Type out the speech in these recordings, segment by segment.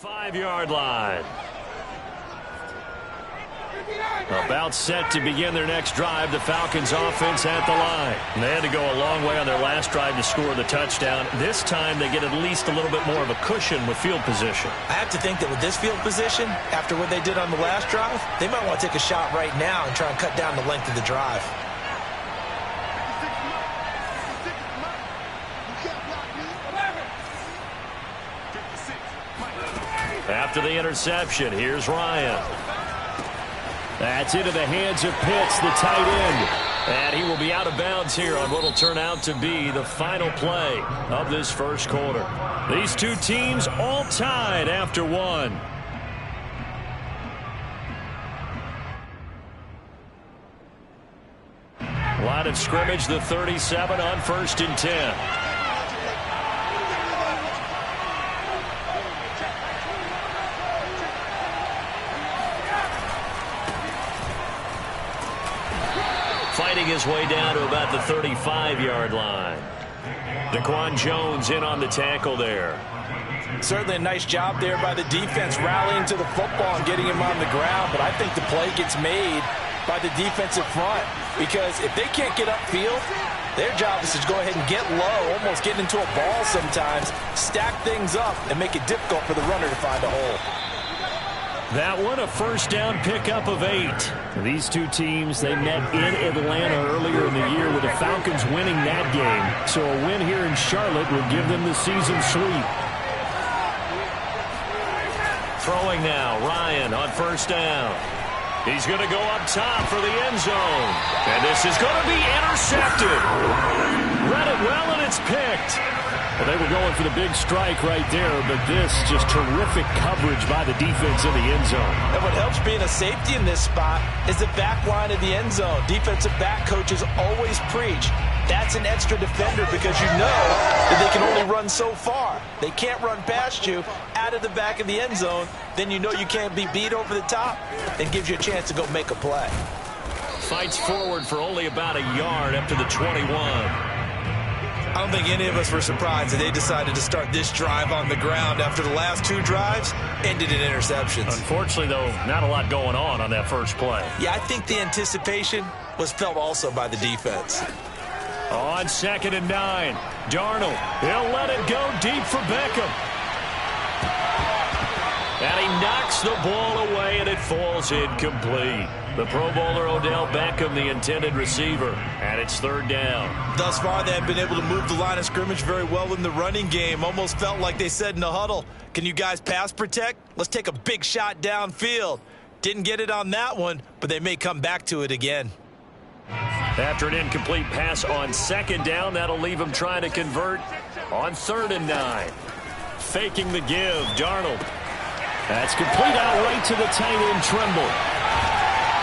5-yard line. About set to begin their next drive. The Falcons offense at the line. And they had to go a long way on their last drive to score the touchdown. This time they get at least a little bit more of a cushion with field position. I have to think that with this field position, after what they did on the last drive, they might want to take a shot right now and try and cut down the length of the drive. After the interception, here's Ryan. That's into the hands of Pitts, the tight end. And he will be out of bounds here on what will turn out to be the final play of this first quarter. These two teams all tied after one. Line of scrimmage, the 37 on 1st and 10. Fighting his way down to about the 35-yard line. Daquan Jones in on the tackle there. Certainly a nice job there by the defense rallying to the football and getting him on the ground, but I think the play gets made by the defensive front because if they can't get upfield, their job is to go ahead and get low, almost get into a ball sometimes, stack things up, and make it difficult for the runner to find a hole. That one, a first down pickup of 8. These two teams, they met in Atlanta earlier in the year with the Falcons winning that game. So a win here in Charlotte would give them the season sweep. Throwing now, Ryan on first down. He's going to go up top for the end zone. And this is going to be intercepted. Read it well, and it's picked. Well, they were going for the big strike right there, but this just terrific coverage by the defense in the end zone. And what helps being a safety in this spot is the back line of the end zone. Defensive back coaches always preach. That's an extra defender because you know that they can only run so far. They can't run past you out of the back of the end zone. Then you know you can't be beat over the top. It gives you a chance to go make a play. Fights forward for only about a yard up to the 21. I don't think any of us were surprised that they decided to start this drive on the ground after the last two drives ended in interceptions. Unfortunately, though, not a lot going on that first play. Yeah, I think the anticipation was felt also by the defense. On 2nd and 9, Darnold, he'll let it go deep for Beckham. And he knocks the ball away, and it falls incomplete. The Pro Bowler Odell Beckham, the intended receiver, and it's 3rd down. Thus far, they have been able to move the line of scrimmage very well in the running game. Almost felt like they said in the huddle, can you guys pass protect? Let's take a big shot downfield. Didn't get it on that one, but they may come back to it again. After an incomplete pass on 2nd down, that'll leave him trying to convert on 3rd and 9. Faking the give, Darnold. That's complete out right to the tight end, Tremble.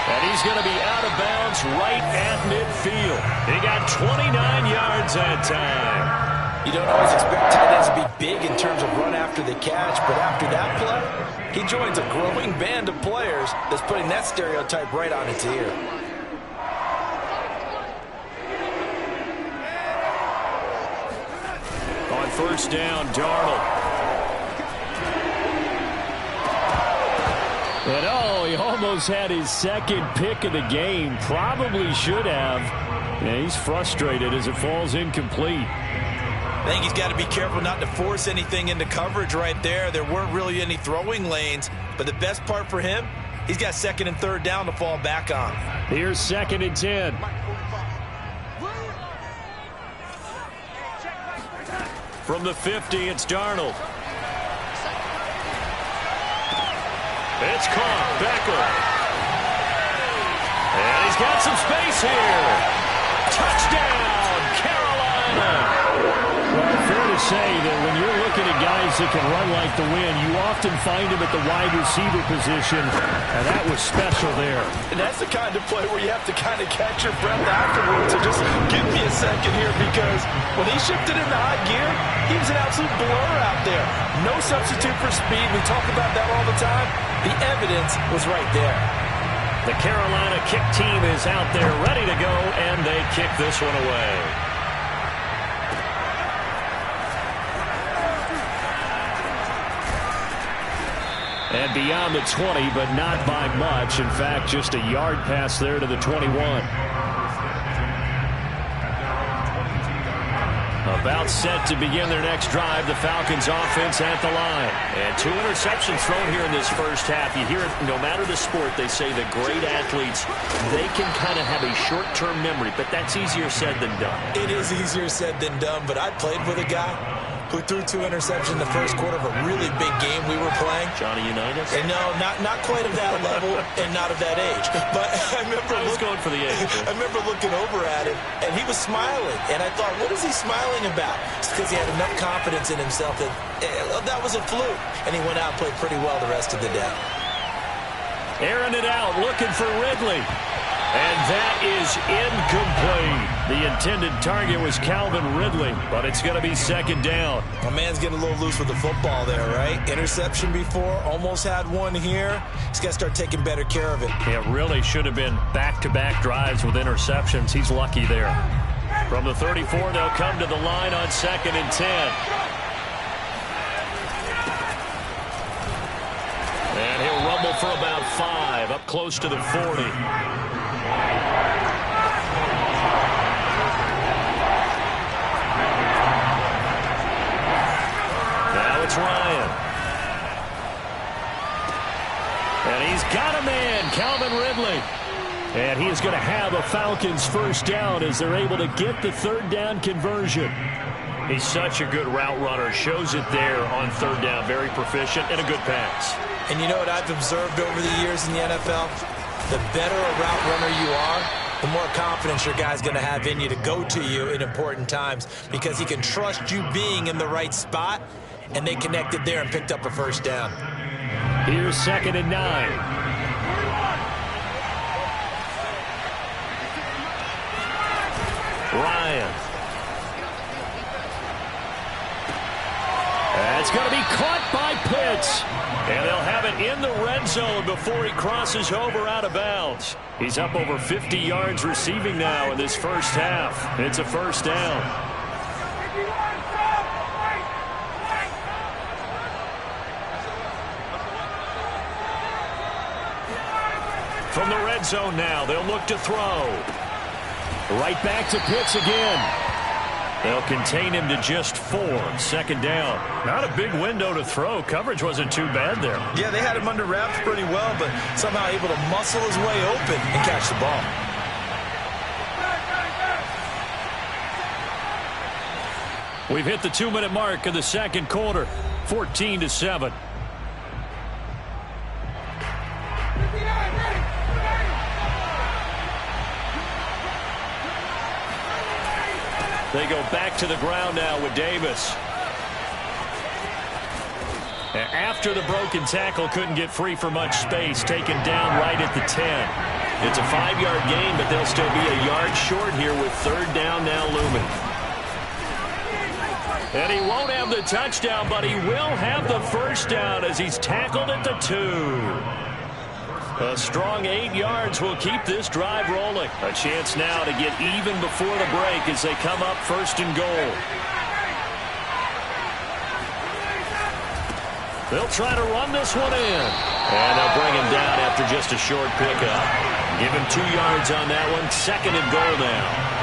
And he's going to be out of bounds right at midfield. He got 29 yards that time. You don't always expect tight ends to be big in terms of run after the catch, but after that play, he joins a growing band of players that's putting that stereotype right on its ear. On 1st down, Darnold. And oh, he almost had his 2nd pick of the game. Probably should have. Yeah, he's frustrated as it falls incomplete. I think he's got to be careful not to force anything into coverage right there. There weren't really any throwing lanes. But the best part for him, he's got 2nd and 3rd down to fall back on. Here's 2nd and 10. From the 50, it's Darnold. It's caught. Beckham. And he's got some space here. Touchdown, Carolina. Well, fair to say that when you're looking at guys that can run like the wind, you often find them at the wide receiver position, and that was special there. And that's the kind of play where you have to kind of catch your breath afterwards. So just give me a second here because when he shifted into high gear, he was an absolute blur out there. No substitute for speed. We talk about that all the time. The evidence was right there. The Carolina kick team is out there ready to go, and they kick this one away. And beyond the 20, but not by much. In fact, just a yard pass there to the 21. About set to begin their next drive. The Falcons offense at the line. And 2 interceptions thrown here in this first half. You hear it no matter the sport. They say the great athletes, they can kind of have a short-term memory. But that's easier said than done. It is easier said than done. But I played with a guy who threw 2 interceptions in the first quarter of a really big game we were playing. Johnny Unitas? And no, not quite of that level and not of that age. But I was going for the age. I remember looking over at him, and he was smiling. And I thought, what is he smiling about? It's because he had enough confidence in himself that that was a fluke. And he went out and played pretty well the rest of the day. Airing it out, looking for Ridley. And that is incomplete. The intended target was Calvin Ridley, but it's going to be second down. My man's getting a little loose with the football there, right? Interception before, almost had one here. He's got to start taking better care of it. It really should have been back-to-back drives with interceptions. He's lucky there. From the 34, they'll come to the line on 2nd and 10. And he'll rumble for about 5, up close to the 40. Now it's Ryan. And he's got a man, Calvin Ridley. And he is going to have a Falcons first down as they're able to get the 3rd down conversion. He's such a good route runner. Shows it there on 3rd down. Very proficient and a good pass. And you know what I've observed over the years in the NFL? The better a route runner you are, the more confidence your guy's going to have in you to go to you in important times because he can trust you being in the right spot, and they connected there and picked up a first down. Here's 2nd and 9. Ryan. That's going to be caught by Pitts. And they'll have it in the red zone before he crosses over out of bounds. He's up over 50 yards receiving now in this first half. It's a first down. From the red zone now, they'll look to throw. Right back to Pitts again. They'll contain him to just 4. 2nd down. Not a big window to throw. Coverage wasn't too bad there. Yeah, they had him under wraps pretty well, but somehow able to muscle his way open and catch the ball. We've hit the 2-minute mark of the second quarter. 14-7. They go back to the ground now with Davis. After the broken tackle, couldn't get free for much space. Taken down right at the 10. It's a 5-yard gain, but they'll still be a yard short here with 3rd down now looming. And he won't have the touchdown, but he will have the first down as he's tackled at the 2. A strong 8 yards will keep this drive rolling. A chance now to get even before the break as they come up 1st and goal. They'll try to run this one in. And they'll bring him down after just a short pickup. Give him 2 yards on that one. 2nd and goal now.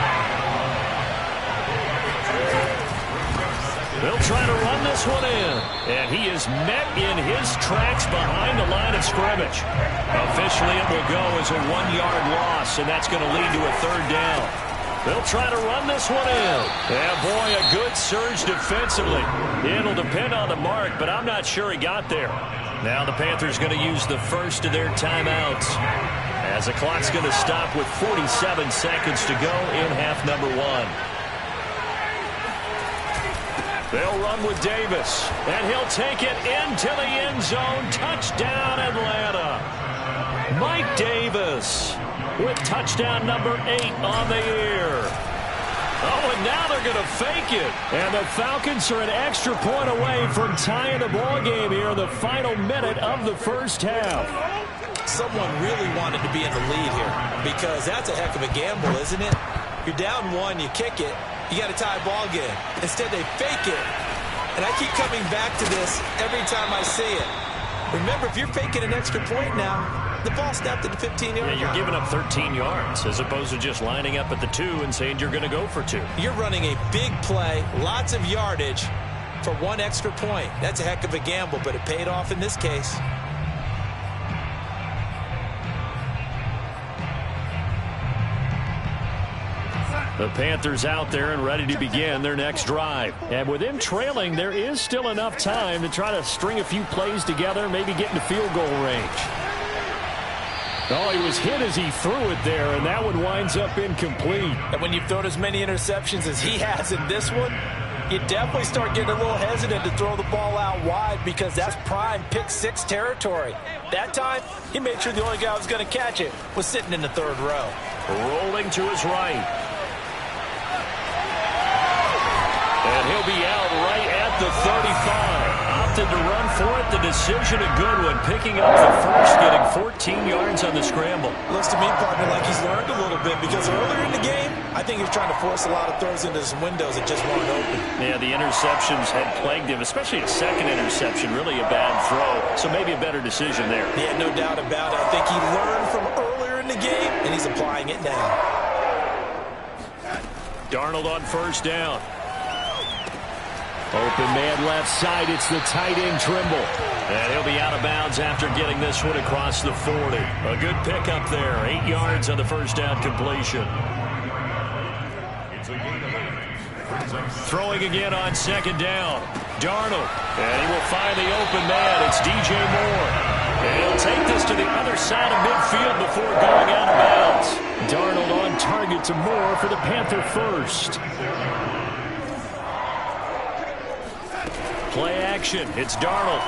They'll try to run this one in. And he is met in his tracks behind the line of scrimmage. Officially, it will go as a 1-yard loss, and that's going to lead to a 3rd down. They'll try to run this one in. And, boy, a good surge defensively. It'll depend on the mark, but I'm not sure he got there. Now the Panthers going to use the first of their timeouts as the clock's going to stop with 47 seconds to go in half number 1. They'll run with Davis, and he'll take it into the end zone. Touchdown, Atlanta. Mike Davis with touchdown number 8 on the year. Oh, and now they're going to fake it. And the Falcons are an extra point away from tying the ball game here in the final minute of the first half. Someone really wanted to be in the lead here because that's a heck of a gamble, isn't it? You're down 1, you kick it. You got a tie ball game. Instead, they fake it. And I keep coming back to this every time I see it. Remember, if you're faking an extra point now, the ball snapped at the 15-yard line. Yeah, you're giving up 13 yards as opposed to just lining up at the 2 and saying you're going to go for 2. You're running a big play, lots of yardage for 1 extra point. That's a heck of a gamble, but it paid off in this case. The Panthers out there and ready to begin their next drive. And with them trailing, there is still enough time to try to string a few plays together, maybe get into field goal range. Oh, he was hit as he threw it there, and that one winds up incomplete. And when you've thrown as many interceptions as he has in this one, you definitely start getting a little hesitant to throw the ball out wide because that's prime pick-6 territory. That time, he made sure the only guy who was going to catch it was sitting in the 3rd row. Rolling to his right. And he'll be out right at the 35. Opted to run for it. The decision a good one. Picking up the first, getting 14 yards on the scramble. Looks to me, partner, like he's learned a little bit because earlier in the game, I think he was trying to force a lot of throws into some windows that just weren't open. Yeah, the interceptions had plagued him, especially a second interception. Really a bad throw. So maybe a better decision there. Yeah, no doubt about it. I think he learned from earlier in the game, and he's applying it now. Darnold on first down. Open man left side. It's the tight end Trimble. And he'll be out of bounds after getting this one across the 40. A good pickup there. 8 yards on the first down completion. Throwing again on second down. Darnold. And he will find the open man. It's DJ Moore. And he'll take this to the other side of midfield before going out of bounds. Darnold on target to Moore for the Panther first. Play action. It's Darnold.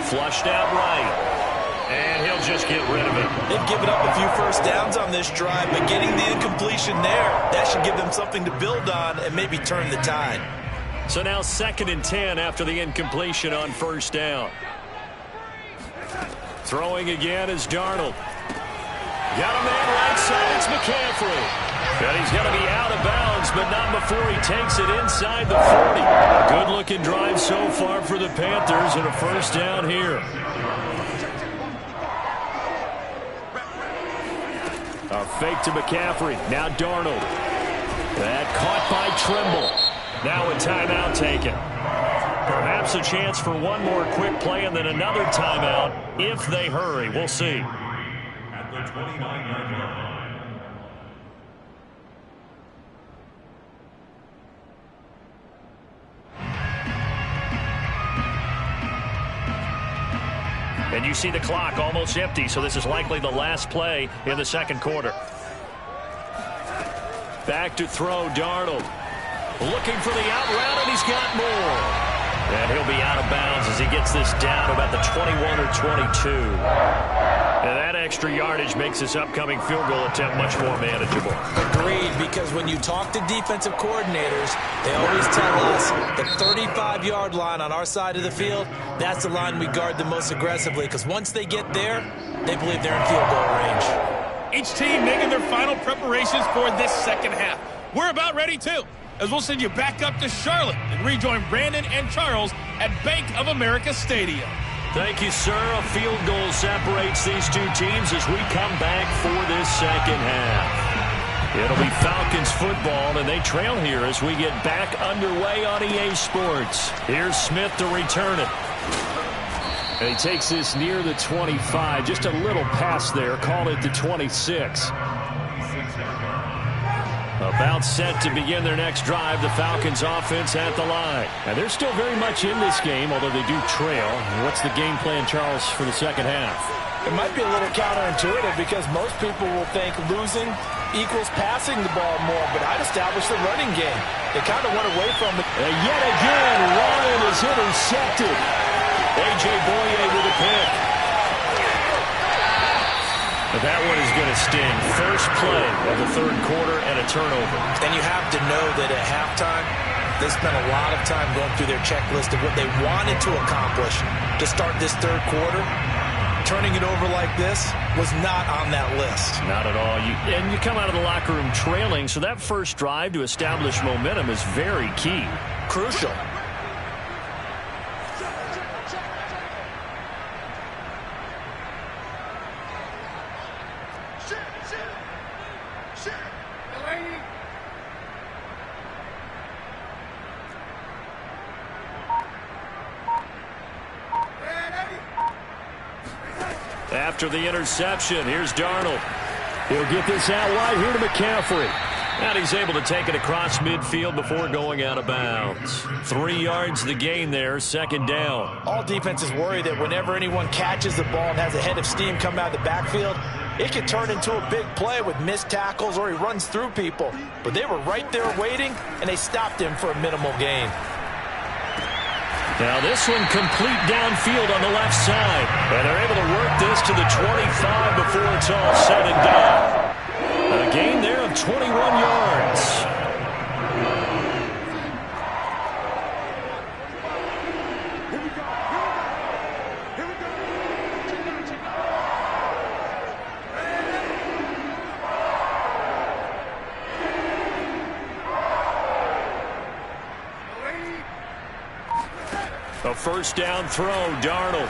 Flushed out right. And he'll just get rid of it. They've given up a few first downs on this drive, but getting the incompletion there, that should give them something to build on and maybe turn the tide. So now 2nd and 10 after the incompletion on first down. Throwing again is Darnold. Got a man right side. It's McCaffrey. And he's going to be out of bounds, but not before he takes it inside the 40. A good-looking drive so far for the Panthers and a first down here. A fake to McCaffrey. Now Darnold. That caught by Trimble. Now a timeout taken. Perhaps a chance for one more quick play and then another timeout if they hurry. We'll see. At the 29-yard line. And you see the clock almost empty, so this is likely the last play in the second quarter. Back to throw, Darnold. Looking for the out route, and he's got more. And he'll be out of bounds as he gets this down about the 21 or 22. And that extra yardage makes this upcoming field goal attempt much more manageable. Agreed, because when you talk to defensive coordinators, they always tell us the 35-yard line on our side of the field, that's the line we guard the most aggressively, because once they get there, they believe they're in field goal range. Each team making their final preparations for this second half. We're about ready, too, as we'll send you back up to Charlotte and rejoin Brandon and Charles at Bank of America Stadium. Thank you, sir. A field goal separates these two teams as we come back for this second half. It'll be Falcons football, and they trail here as we get back underway on EA Sports. Here's Smith to return it. And he takes this near the 25. Just a little pass there. Call it the 26. About set to begin their next drive. The Falcons offense at the line. And they're still very much in this game, although they do trail. What's the game plan, Charles, for the second half? It might be a little counterintuitive because most people will think losing equals passing the ball more, but I'd establish the running game. They kind of went away from it. And yet again, Ryan is intercepted. A.J. Boye with a pick. But that one is going to sting. First play of the third quarter and a turnover. And you have to know that at halftime, they spent a lot of time going through their checklist of what they wanted to accomplish to start this third quarter. Turning it over like this was not on that list. Not at all. And you come out of the locker room trailing, so that first drive to establish momentum is very key. Crucial. After the interception, here's Darnold. He'll get this out wide here to McCaffrey. And he's able to take it across midfield before going out of bounds. 3 yards the gain there, second down. All defenses worry that whenever anyone catches the ball and has a head of steam come out of the backfield, it could turn into a big play with missed tackles or he runs through people. But they were right there waiting, and they stopped him for a minimal gain. Now this one complete downfield on the left side. And they're able to work this to the 25 before it's all said and done. A gain there of 21 yards. A first down throw, Darnold.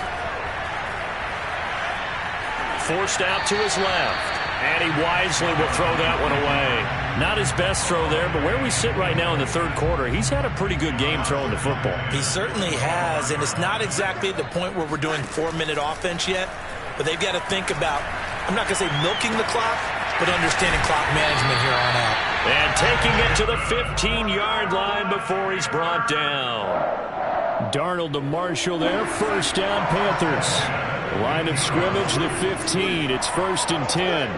Forced out to his left. And he wisely will throw that one away. Not his best throw there, but where we sit right now in the third quarter, he's had a pretty good game throwing the football. He certainly has, and it's not exactly at the point where we're doing 4-minute offense yet, but they've got to think about, I'm not going to say milking the clock, but understanding clock management here on out. And taking it to the 15-yard line before he's brought down. Darnold to Marshall there, first down Panthers. Line of scrimmage, the 15. It's 1st and 10.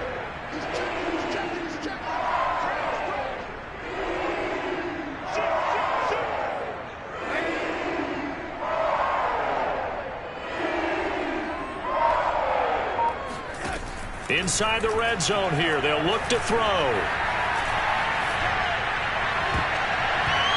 Inside the red zone here, they'll look to throw.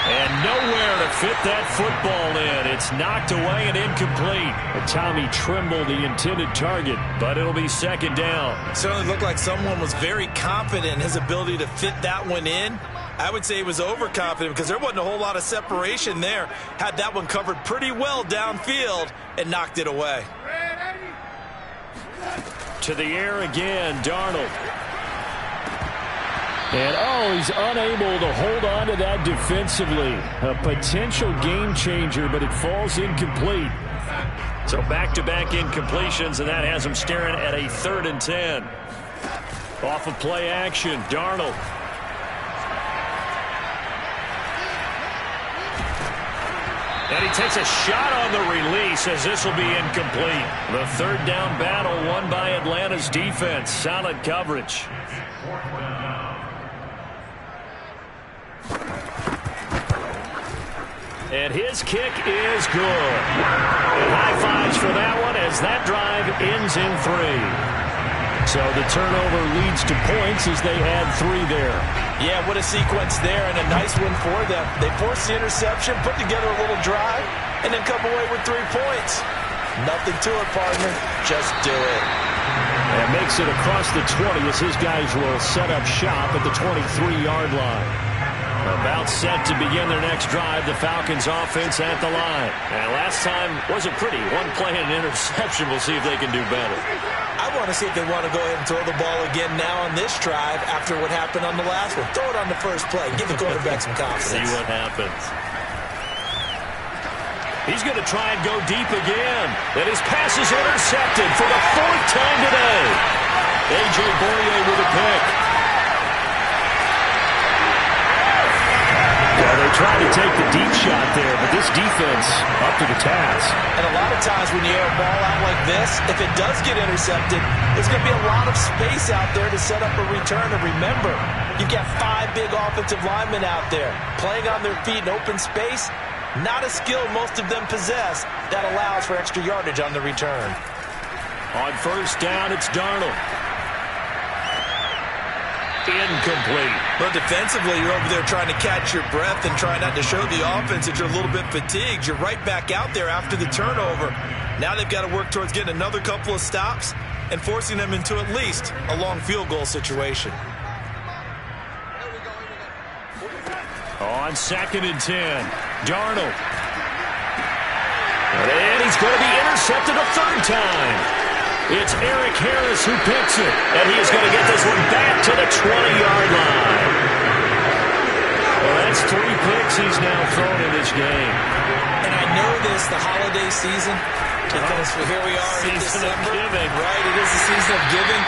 And nowhere to fit that football in. It's knocked away and incomplete. Tommy Tremble, the intended target, but it'll be second down. It certainly looked like someone was very confident in his ability to fit that one in. I would say he was overconfident because there wasn't a whole lot of separation there. Had that one covered pretty well downfield and knocked it away. To the air again, Darnold. And, he's unable to hold on to that defensively. A potential game changer, but it falls incomplete. So back-to-back incompletions, and that has him staring at a 3rd and 10. Off of play action, Darnold. And he takes a shot on the release as this will be incomplete. The 3rd down battle won by Atlanta's defense. Solid coverage. And his kick is good. And high fives for that one as that drive ends in 3. So the turnover leads to points as they add 3 there. Yeah, what a sequence there and a nice one for them. They forced the interception, put together a little drive, and then come away with 3 points. Nothing to it, partner. Just do it. And makes it across the 20 as his guys will set up shop at the 23-yard line. About set to begin their next drive, the Falcons offense at the line. And last time wasn't pretty. One play and an interception. We'll see if they can do better. I want to see if they want to go ahead and throw the ball again now on this drive after what happened on the last one. Throw it on the first play. Give the quarterback some confidence. See what happens. He's going to try and go deep again. And his pass is intercepted for the 4th time today. A.J. Boyer with a pick. Yeah, they tried to take the deep shot there, but this defense up to the task. And a lot of times when you air a ball out like this, if it does get intercepted, there's going to be a lot of space out there to set up a return. And remember, you've got 5 big offensive linemen out there playing on their feet in open space. Not a skill most of them possess that allows for extra yardage on the return. On first down, it's Darnold. Incomplete. But defensively, you're over there trying to catch your breath and try not to show the offense that you're a little bit fatigued. You're right back out there after the turnover. Now they've got to work towards getting another couple of stops and forcing them into at least a long field goal situation. On 2nd and 10, Darnold. And he's going to be intercepted a 3rd time. It's Eric Harris who picks it, and he is going to get this one back to the 20-yard line. Well, that's 3 picks he's now thrown in this game. And I know this, the holiday season, because here we are in Season of December. giving. Right, it is the season of giving.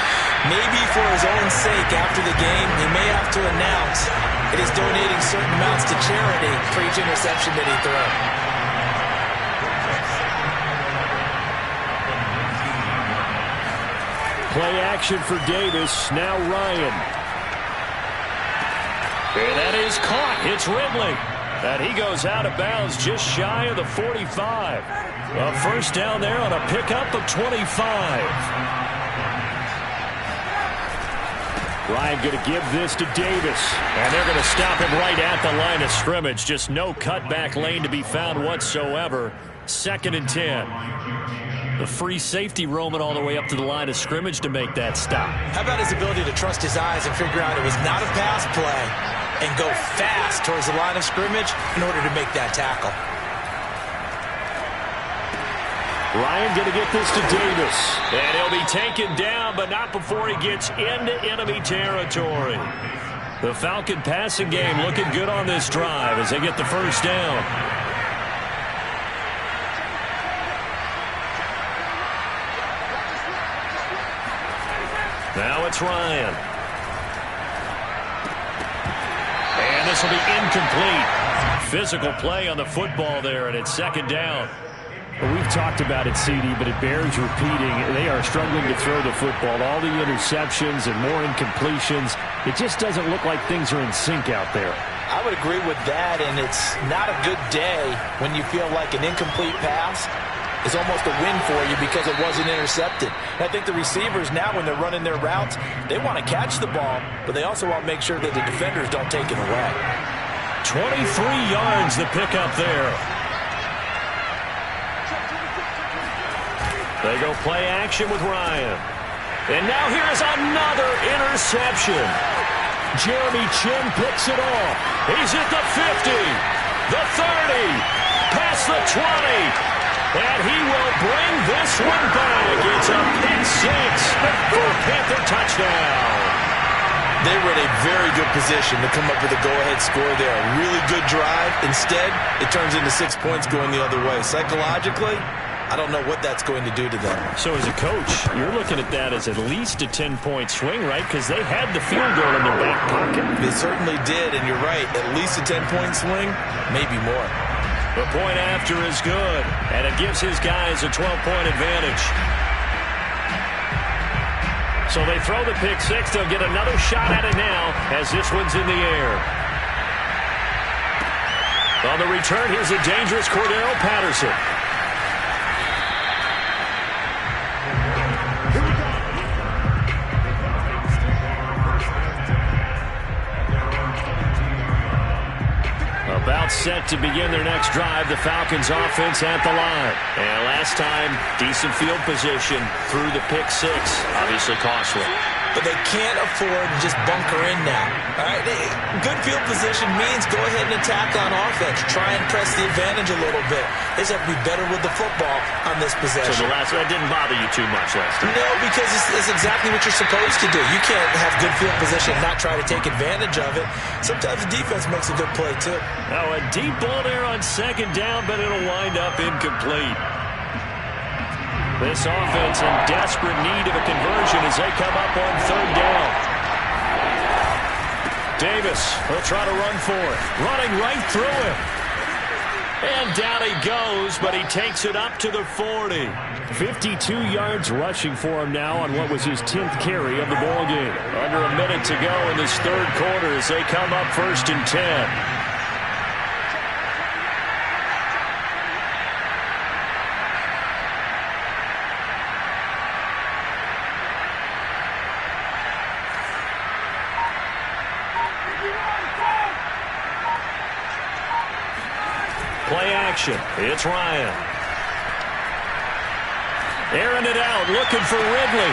Maybe for his own sake after the game, he may have to announce it is donating certain amounts to charity for each interception that he throws. Play action for Davis. Now Ryan. And that is caught. It's Ridley. And he goes out of bounds just shy of the 45. A first down there on a pickup of 25. Ryan going to give this to Davis. And they're going to stop him right at the line of scrimmage. Just no cutback lane to be found whatsoever. 2nd and 10. The free safety roaming all the way up to the line of scrimmage to make that stop. How about his ability to trust his eyes and figure out it was not a pass play and go fast towards the line of scrimmage in order to make that tackle. Ryan going to get this to Davis. And he'll be taken down, but not before he gets into enemy territory. The Falcon passing game looking good on this drive as they get the first down. Now it's Ryan. And this will be incomplete. Physical play on the football there, and it's 2nd down. Well, we've talked about it, CD, but it bears repeating. They are struggling to throw the football. All the interceptions and more incompletions. It just doesn't look like things are in sync out there. I would agree with that, and it's not a good day when you feel like an incomplete pass is almost a win for you because it wasn't intercepted. And I think the receivers now, when they're running their routes, they want to catch the ball, but they also want to make sure that the defenders don't take it away. 23 yards to pick up there. They go play action with Ryan. And now here's another interception. Jeremy Chin picks it off. He's at the 50, the 30, past the 20. And he will bring this one back. It's a pick six for a Panther touchdown. They were in a very good position to come up with a go-ahead score there. A really good drive. Instead, it turns into 6 points going the other way. Psychologically, I don't know what that's going to do to them. So as a coach, you're looking at that as at least a 10-point swing, right? Because they had the field goal in their back pocket. They certainly did, and you're right. At least a 10-point swing, maybe more. The point after is good, and it gives his guys a 12-point advantage. So they throw the pick six. They'll get another shot at it now as this one's in the air. On the return, here's a dangerous Cordero Patterson. About set to begin their next drive. The Falcons offense at the line. And last time, decent field position through the pick six. Obviously costly. But they can't afford to just bunker in now. All right, good field position means go ahead and attack on offense. Try and press the advantage a little bit. They just have to be better with the football on this possession. So the last one didn't bother you too much last time? No, because it's exactly what you're supposed to do. You can't have good field position and not try to take advantage of it. Sometimes the defense makes a good play, too. Now a deep ball there on 2nd down, but it'll wind up incomplete. This offense in desperate need of a conversion as they come up on 3rd down. Davis will try to run for it. Running right through him. And down he goes, but he takes it up to the 40. 52 yards rushing for him now on what was his 10th carry of the ball game. Under a minute to go in this 3rd quarter as they come up 1st and 10. Play action. It's Ryan. Airing it out, looking for Ridley.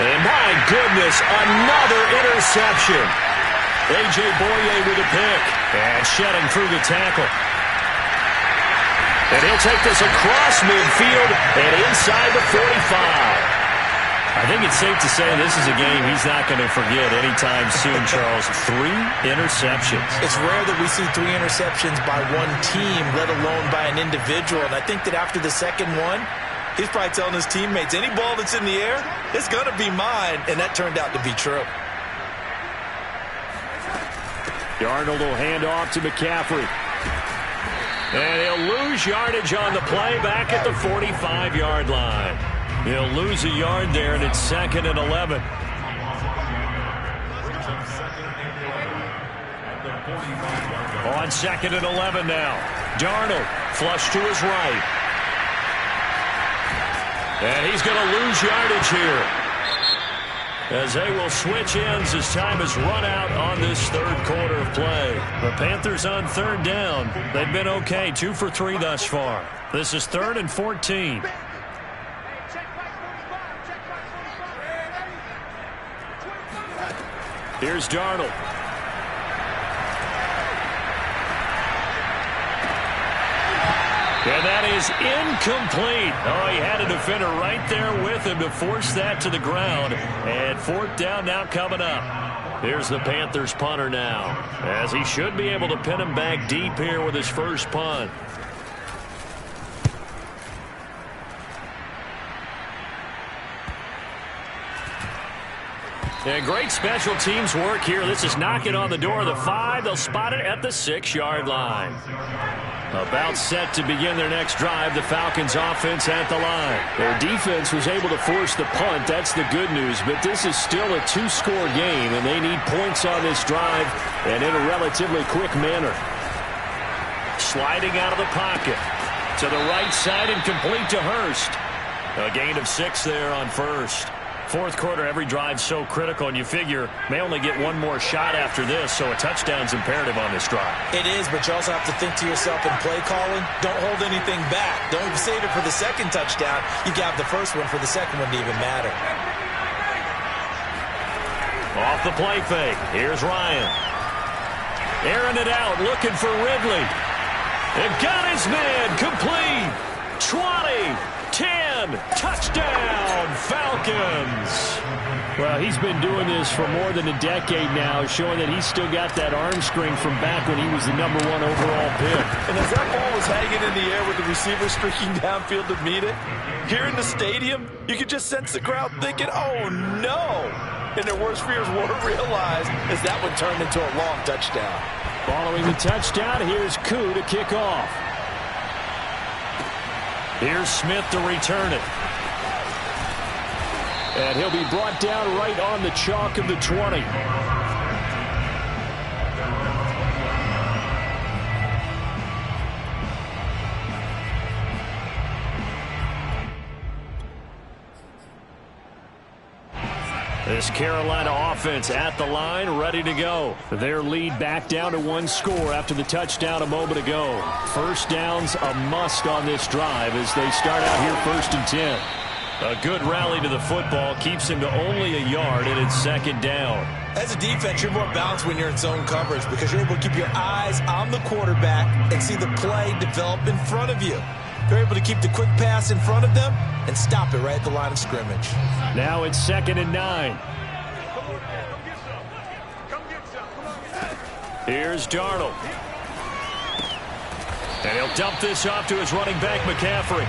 And my goodness, another interception. A.J. Boye with a pick. And shedding through the tackle. And he'll take this across midfield and inside the 45. I think it's safe to say this is a game he's not going to forget anytime soon, Charles. 3 interceptions. It's rare that we see 3 interceptions by one team, let alone by an individual. And I think that after the second one, he's probably telling his teammates, any ball that's in the air, it's going to be mine. And that turned out to be true. Darnold will hand off to McCaffrey. And he'll lose yardage on the play back at the 45-yard line. He'll lose a yard there, and it's 2nd and 11. On 2nd and 11 now. Darnold flush to his right. And he's going to lose yardage here, as they will switch ends as time has run out on this third quarter of play. The Panthers on 3rd down. They've been okay, 2 for 3 thus far. This is 3rd and 14. Here's Darnold. And that is incomplete. Oh, he had a defender right there with him to force that to the ground. And 4th down now coming up. Here's the Panthers punter now, as he should be able to pin him back deep here with his first punt. And great special teams work here. This is knocking on the door of the 5. They'll spot it at the 6-yard line. About set to begin their next drive, the Falcons offense at the line. Their defense was able to force the punt. That's the good news. But this is still a 2-score game, and they need points on this drive and in a relatively quick manner. Sliding out of the pocket to the right side and complete to Hurst. A gain of 6 there on first. 4th quarter, every drive so critical, and you figure may only get one more shot after this, so a touchdown's imperative on this drive. It is, but you also have to think to yourself in play calling, don't hold anything back. Don't save it for the second touchdown. You got the first one for the second one to even matter. Off the play fake. Here's Ryan. Airing it out, looking for Ridley. And got his man complete. 20. 10, touchdown, Falcons. Well, he's been doing this for more than a decade now, showing that he's still got that arm strength from back when he was the #1 overall pick. And as that ball was hanging in the air with the receiver streaking downfield to meet it, here in the stadium, you could just sense the crowd thinking, oh, no. And their worst fears were realized as that one turned into a long touchdown. Following the touchdown, here's Koo to kick off. Here's Smith to return it. And he'll be brought down right on the chalk of the 20. This Carolina offense at the line, ready to go. Their lead back down to 1 score after the touchdown a moment ago. First down's a must on this drive as they start out here 1st and 10. A good rally to the football keeps him to only a yard, and it's 2nd down. As a defense, you're more balanced when you're in zone coverage because you're able to keep your eyes on the quarterback and see the play develop in front of you. They're able to keep the quick pass in front of them and stop it right at the line of scrimmage. Now it's 2nd and 9. Here's Darnold. And he'll dump this off to his running back, McCaffrey.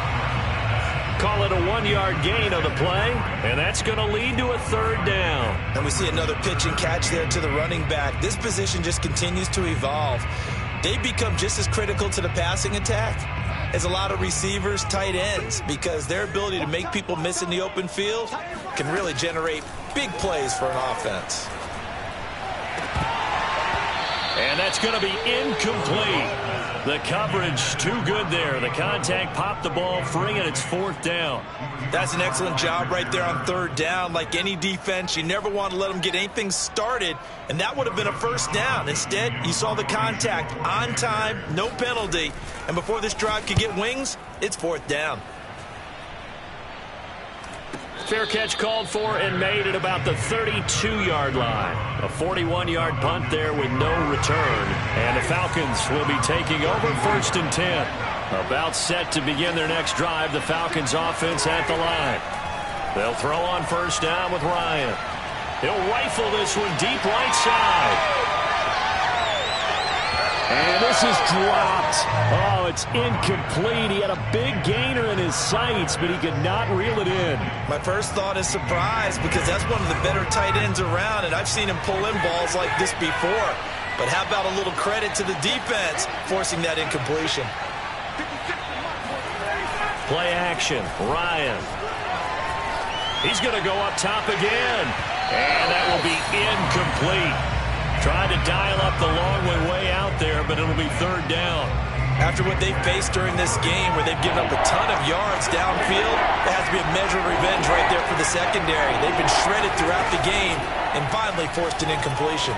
Call it a 1-yard gain on the play, and that's going to lead to a 3rd down. And we see another pitch and catch there to the running back. This position just continues to evolve. They become just as critical to the passing attack as a lot of receivers, tight ends, because their ability to make people miss in the open field can really generate big plays for an offense. And that's going to be incomplete. The coverage too good there. The contact popped the ball free, and it's 4th down. That's an excellent job right there on 3rd down. Like any defense, you never want to let them get anything started, and that would have been a 1st down. Instead, you saw the contact on time, no penalty, and before this drive could get wings, it's 4th down. Fair catch called for and made at about the 32-yard line. A 41-yard punt there with no return. And the Falcons will be taking over 1st and 10. About set to begin their next drive, the Falcons offense at the line. They'll throw on first down with Ryan. He'll rifle this one deep right side. And this is dropped. Oh, it's incomplete. He had a big gainer in his sights, but he could not reel it in. My first thought is surprise, because that's one of the better tight ends around, and I've seen him pull in balls like this before. But how about a little credit to the defense forcing that incompletion? Play action. Ryan. He's going to go up top again. And that will be incomplete. Trying to dial up the long way out there, but it'll be third down. After what they've faced during this game, where they've given up a ton of yards downfield, there has to be a measure of revenge right there for the secondary. They've been shredded throughout the game and finally forced an incompletion.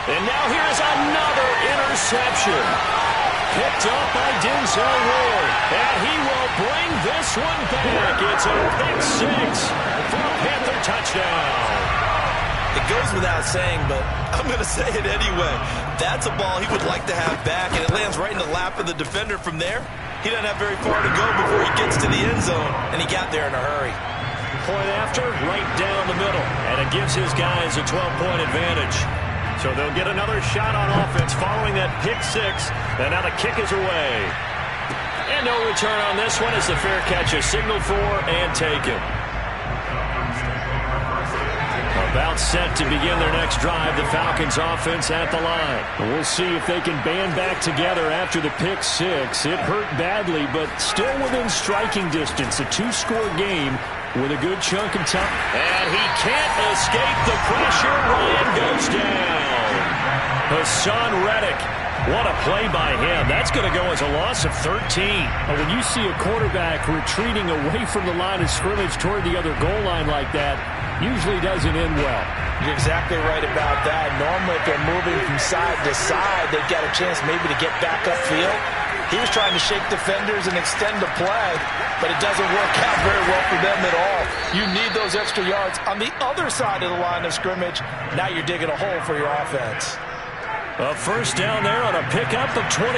And now here's another interception. Picked up by Denzel Ward. And he will bring this one back. It's a pick six for a Panther touchdown. It goes without saying, but I'm going to say it anyway. That's a ball he would like to have back, and it lands right in the lap of the defender from there. He doesn't have very far to go before he gets to the end zone, and he got there in a hurry. Point after, right down the middle, and it gives his guys a 12-point advantage. So they'll get another shot on offense following that pick six, and now the kick is away. And no return on this one as the fair catch is signaled for and taken. About set to begin their next drive, the Falcons offense at the line. We'll see if they can band back together after the pick six. It hurt badly, but still within striking distance. A two-score game with a good chunk of time. And he can't escape the pressure. Ryan goes down. Hassan Reddick. What a play by him. That's going to go as a loss of 13. When you see a quarterback retreating away from the line of scrimmage toward the other goal line like that, usually doesn't end well. You're exactly right about that. Normally, if they're moving from side to side, they've got a chance maybe to get back upfield. He was trying to shake defenders and extend the play, but it doesn't work out very well for them at all. You need those extra yards on the other side of the line of scrimmage. Now you're digging a hole for your offense. A first down there on a pickup of 25.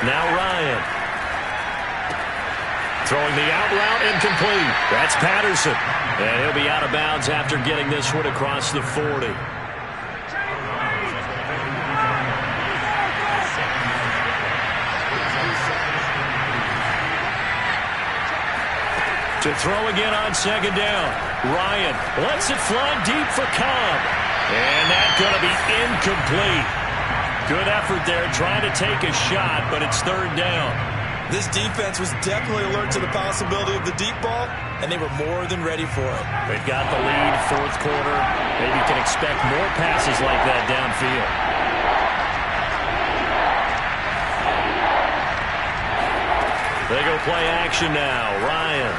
Now Ryan. Throwing the out route incomplete. That's Patterson. And he'll be out of bounds after getting this one across the 40. To throw again on second down. Ryan lets it fly deep for Cobb. And that's going to be incomplete. Good effort there trying to take a shot, but it's third down. This defense was definitely alert to the possibility of the deep ball, and they were more than ready for it. They've got the lead, fourth quarter. Maybe you can expect more passes like that downfield. They go play action now. Ryan.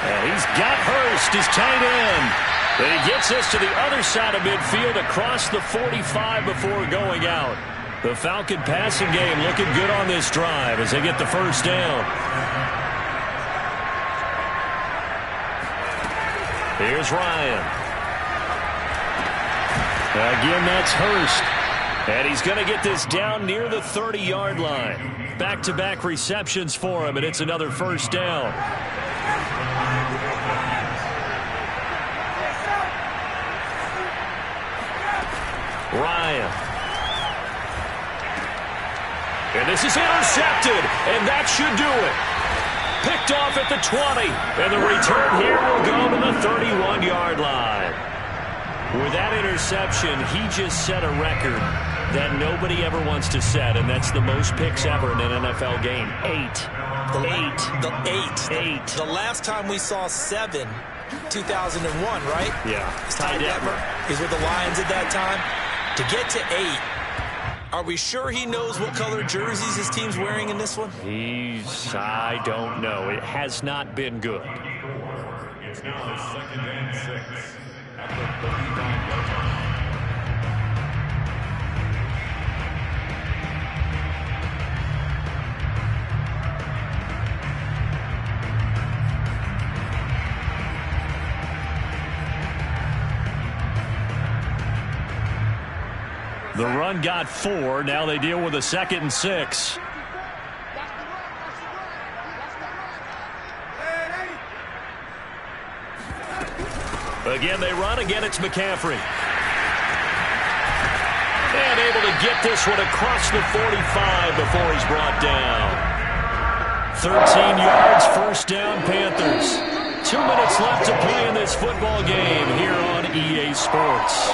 And he's got Hurst, his tight end. But he gets us to the other side of midfield across the 45 before going out. The Falcon passing game looking good on this drive as they get the first down. Here's Ryan. Again, that's Hurst. And he's going to get this down near the 30-yard line. Back-to-back receptions for him, and it's another first down. Ryan. And this is intercepted, and that should do it. Picked off at the 20, and the return here will go to the 31-yard line. With that interception, he just set a record that nobody ever wants to set, and that's the most picks ever in an NFL game. Eight. The last time we saw 7, 2001, right? Yeah. Ty Detmer. He's with the Lions at that time. To get to 8, are we sure he knows what color jerseys his team's wearing in this one? I don't know. It has not been good. It's now 2nd and 6 at the 39-yard line. The run got 4. Now they deal with a 2nd and 6. Again, they run. Again, it's McCaffrey. And able to get this one across the 45 before he's brought down. 13 yards, first down, Panthers. 2 minutes left to play in this football game here on EA Sports.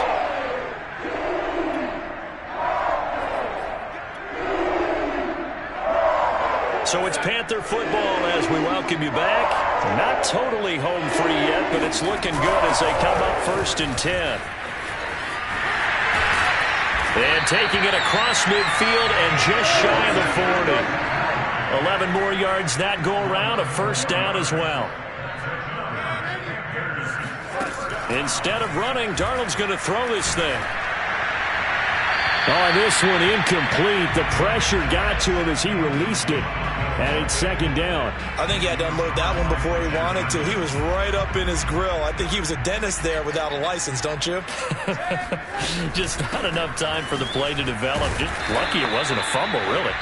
So it's Panther football as we welcome you back. Not totally home free yet, but it's looking good as they come up 1st and 10. And taking it across midfield and just shy of the 40. 11 more yards that go around, a first down as well. Instead of running, Darnold's going to throw this thing. Oh, this one incomplete. The pressure got to him as he released it. And it's 2nd down. I think he had to unload that one before he wanted to. He was right up in his grill. I think he was a dentist there without a license, don't you? Just not enough time for the play to develop. Just lucky it wasn't a fumble, really.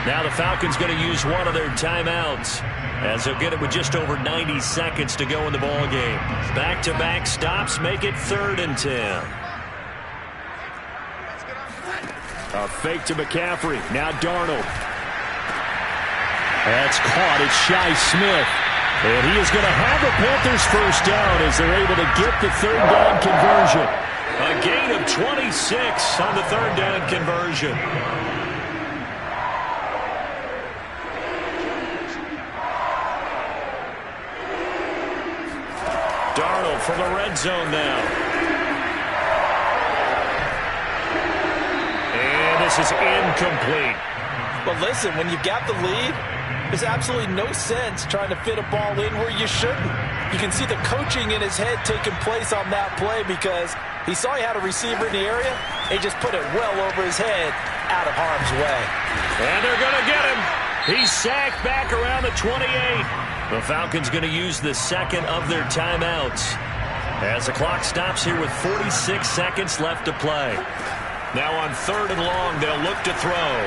Now the Falcons going to use one of their timeouts as they'll get it with just over 90 seconds to go in the ball game. Back-to-back stops make it 3rd and 10. A fake to McCaffrey. Now Darnold. That's caught. It's Shi Smith. And he is going to have the Panthers first down as they're able to get the 3rd down conversion. A gain of 26 on the 3rd down conversion. Darnold from the red zone now. And this is incomplete. Well, listen, when you've got the lead, there's absolutely no sense trying to fit a ball in where you shouldn't. You can see the coaching in his head taking place on that play because he saw he had a receiver in the area. He just put it well over his head out of harm's way. And they're going to get him. He's sacked back around the 28. The Falcons going to use the second of their timeouts as the clock stops here with 46 seconds left to play. Now on 3rd and long, they'll look to throw.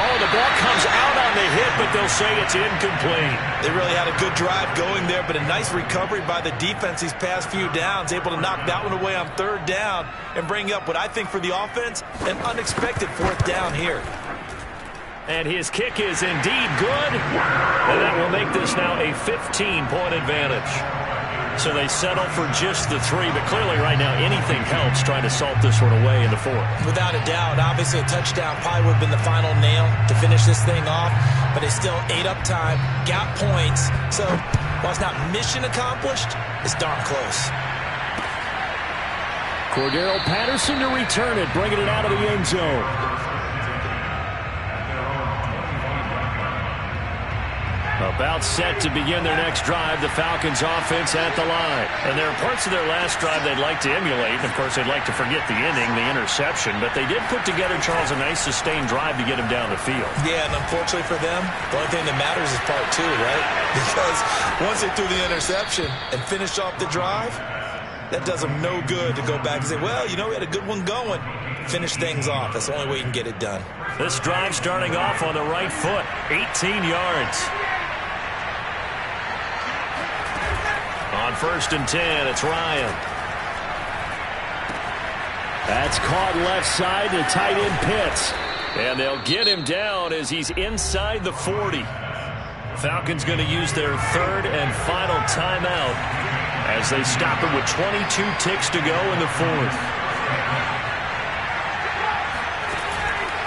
Oh, the ball comes out on the hit, but they'll say it's incomplete. They really had a good drive going there, but a nice recovery by the defense these past few downs, able to knock that one away on 3rd down and bring up what I think for the offense, an unexpected 4th down here. And his kick is indeed good, and that will make this now a 15-point advantage. So they settle for just the 3, but clearly right now anything helps trying to salt this one away in the 4th. Without a doubt, obviously a touchdown probably would have been the final nail to finish this thing off, but they still ate up time, got points, so while it's not mission accomplished, it's darn close. Cordero Patterson to return it, bringing it out of the end zone. About set to begin their next drive, the Falcons offense at the line. And there are parts of their last drive they'd like to emulate. Of course, they'd like to forget the inning, the interception. But they did put together, Charles, a nice sustained drive to get him down the field. Yeah, and unfortunately for them, the only thing that matters is part 2, right? Because once they threw the interception and finished off the drive, that does them no good to go back and say, well, you know, we had a good one going. Finish things off. That's the only way you can get it done. This drive starting off on the right foot, 18 yards. On 1st and 10, it's Ryan. That's caught left side to tight end Pitts. And they'll get him down as he's inside the 40. Falcons going to use their 3rd and final timeout as they stop it with 22 ticks to go in the 4th.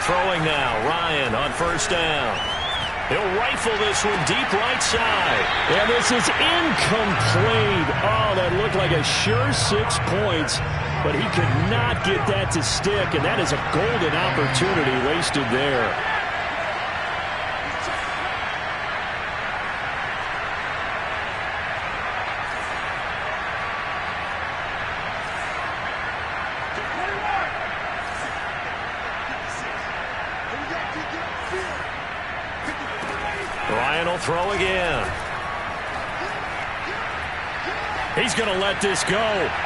Throwing now, Ryan on 1st down. He'll rifle this one deep right side. And this is incomplete. Oh, that looked like a sure 6 points, but he could not get that to stick, and that is a golden opportunity wasted there. Ryan will throw again. He's going to let this go.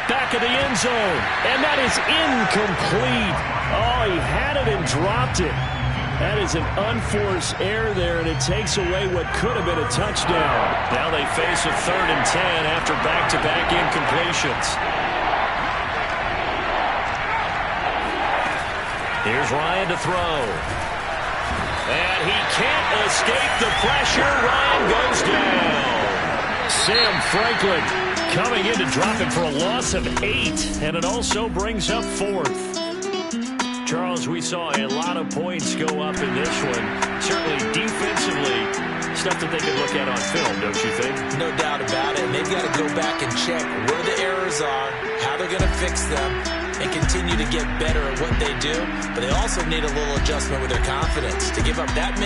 Back of the end zone. And that is incomplete. Oh, he had it and dropped it. That is an unforced error there, and it takes away what could have been a touchdown. Now they face a 3rd and 10 after back-to-back incompletions. Here's Ryan to throw. And he can't escape the pressure. Ryan goes down. Sam Franklin coming in to drop him for a loss of 8, and it also brings up 4th. Charles, we saw a lot of points go up in this one. Certainly defensively, stuff that they could look at on film, don't you think? No doubt about it. And they've got to go back and check where the errors are, how they're going to fix them, and continue to get better at what they do. But they also need a little adjustment with their confidence. To give up that many